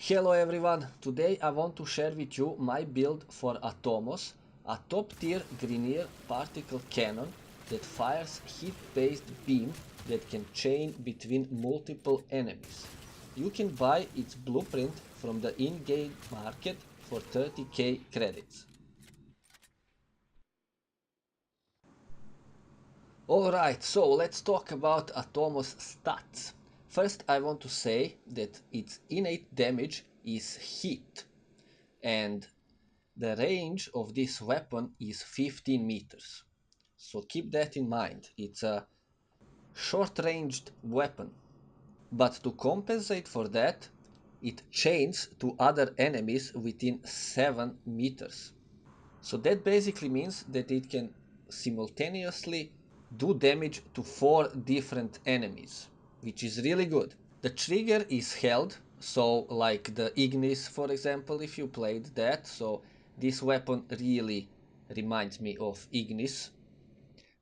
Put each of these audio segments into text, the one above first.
Hello everyone, today I want to share with you my build for Atomos, a top tier grineer particle cannon that fires heat-based beam that can chain between multiple enemies. You can buy its blueprint from the in-game market for 30k credits. Alright, so let's talk about Atomos stats. First I want to say that its innate damage is heat, and the range of this weapon is 15 meters. So keep that in mind. It's a short-ranged weapon. But to compensate for that, it chains to other enemies within 7 meters. So that basically means that it can simultaneously do damage to 4 different enemies, which is really good. The trigger is held, so like the Ignis, for example, if you played that, so this weapon really reminds me of Ignis.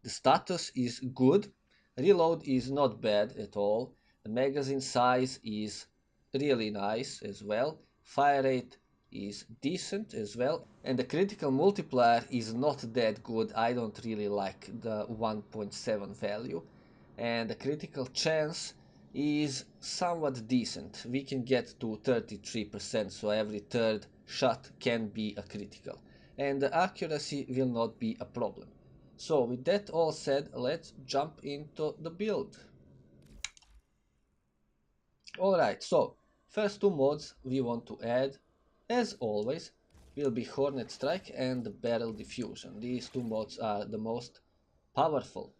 The status is good, reload is not bad at all, the magazine size is really nice as well, fire rate is decent as well, and the critical multiplier is not that good. I don't really like the 1.7 value, and the critical chance is somewhat decent. We can get to 33%, so every third shot can be a critical, and the accuracy will not be a problem. So with that all said, let's jump into the build. Alright, so first two mods we want to add, as always, will be Hornet Strike and Barrel Diffusion. These two mods are the most powerful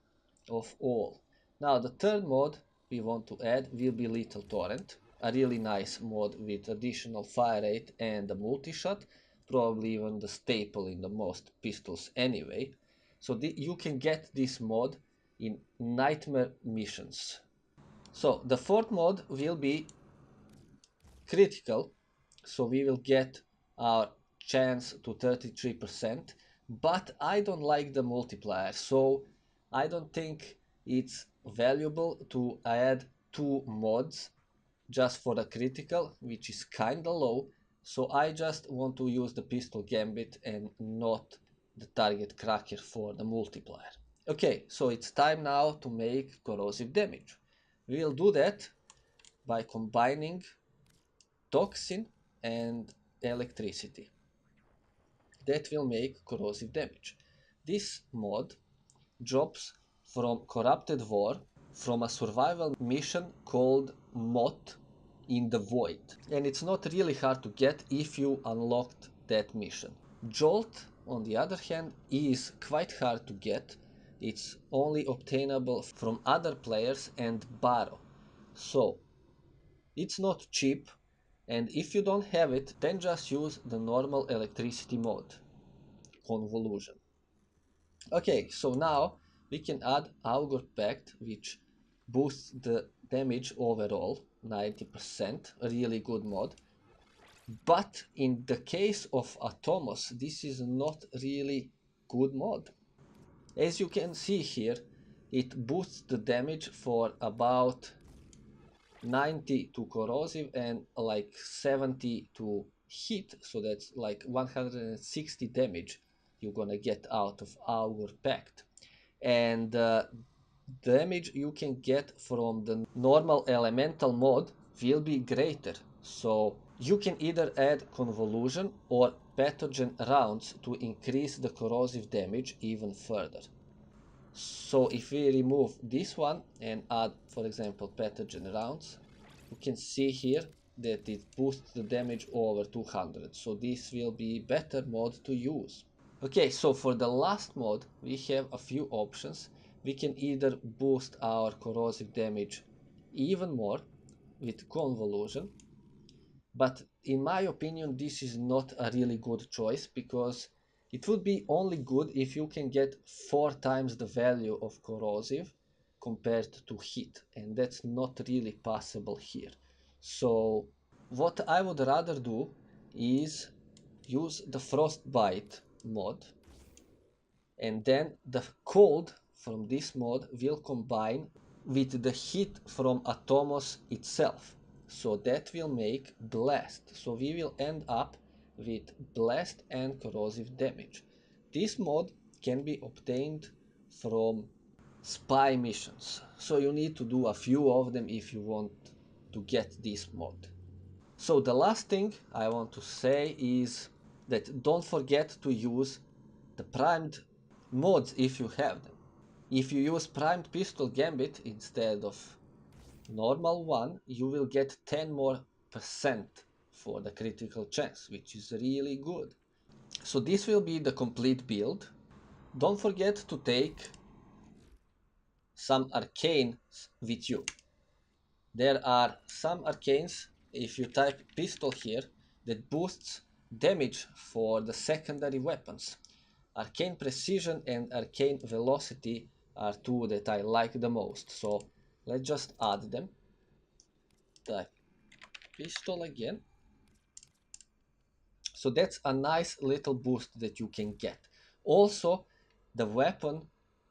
of all. Now the third mod we want to add will be Lethal Torrent, a really nice mod with additional fire rate and a multi-shot, probably even the staple in the most pistols anyway. So you can get this mod in Nightmare missions. So the fourth mod will be critical, so we will get our chance to 33%, but I don't like the multiplier, so I don't think it's valuable to add two mods just for the critical, which is kinda low. So I just want to use the pistol gambit and not the target cracker for the multiplier. Okay, so it's time now to make corrosive damage. We'll do that by combining toxin and electricity. That will make corrosive damage. This mod drops from Corrupted War from a survival mission called Moth in the Void, and it's not really hard to get if you unlocked that mission. Jolt, on the other hand, is quite hard to get. It's only obtainable from other players and borrow, so it's not cheap, and if you don't have it, then just use the normal electricity mod, convolution. Okay, so now we can add Augur Pact, which boosts the damage overall 90%, a really good mod. But in the case of Atomos, this is not really good mod. As you can see here, it boosts the damage for about 90 to corrosive and like 70 to heat, so that's like 160 damage you're gonna get out of Augur Pact. And damage you can get from the normal elemental mod will be greater, so you can either add convolution or pathogen rounds to increase the corrosive damage even further. So if we remove this one and add, for example, pathogen rounds, you can see here that it boosts the damage over 200, so this will be better mod to use. Okay, so for the last mod we have a few options. We can either boost our corrosive damage even more with convolution, but in my opinion this is not a really good choice, because it would be only good if you can get 4 times the value of corrosive compared to heat, and that's not really possible here. So what I would rather do is use the frostbite mod, and then the cold from this mod will combine with the heat from Atomos itself. so that will make blast. So we will end up with blast and corrosive damage. This mod can be obtained from spy missions, so you need to do a few of them if you want to get this mod. So the last thing I want to say is that don't forget to use the primed mods if you have them. If you use primed pistol gambit instead of normal one, you will get 10 more percent for the critical chance, which is really good. So this will be the complete build. Don't forget to take some arcanes with you. There are some arcanes, if you type pistol here, that boosts damage for the secondary weapons. Arcane precision and arcane velocity are two that I like the most, so let's just add them. Type pistol again. So that's a nice little boost that you can get. Also, the weapon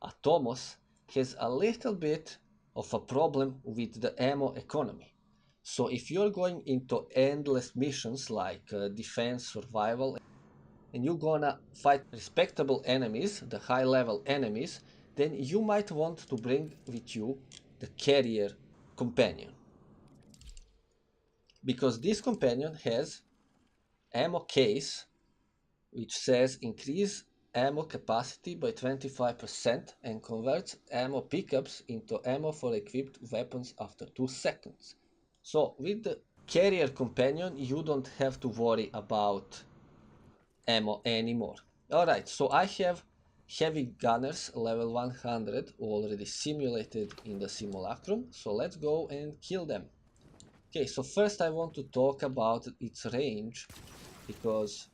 Atomos has a little bit of a problem with the ammo economy. So if you're going into endless missions like defense, survival, and you're gonna fight respectable enemies, the high level enemies, then you might want to bring with you the carrier companion. Because this companion has ammo case which says increase ammo capacity by 25% and converts ammo pickups into ammo for equipped weapons after 2 seconds. So with the carrier companion you don't have to worry about ammo anymore. Alright, so I have heavy gunners level 100 already simulated in the simulacrum, so let's go and kill them. Okay, so first I want to talk about its range because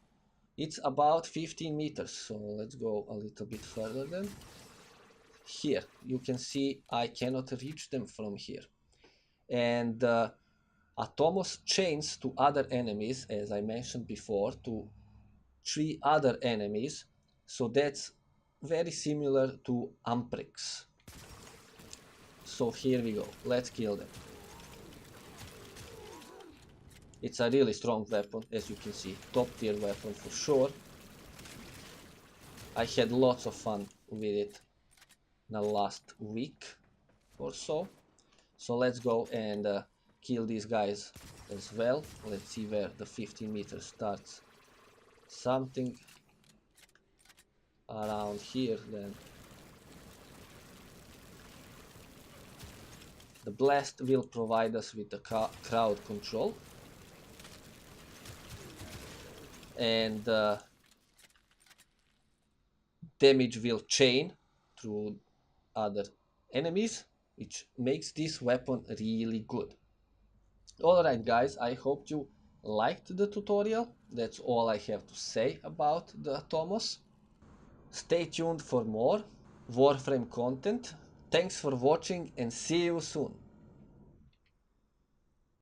it's about 15 meters, so let's go a little bit further then. Here, you can see I cannot reach them from here. And Atomos chains to other enemies, as I mentioned before, to 3 other enemies. So that's very similar to Amprix. So here we go, let's kill them. It's a really strong weapon, as you can see, top tier weapon for sure. I had lots of fun with it the last week or so. So let's go and kill these guys as well. Let's see where the 15 meters starts. Something around here then. The blast will provide us with the crowd control. And damage will chain through other enemies, which makes this weapon really good. Alright guys, I hope you liked the tutorial. That's all I have to say about the Atomos. Stay tuned for more Warframe content. Thanks for watching and see you soon.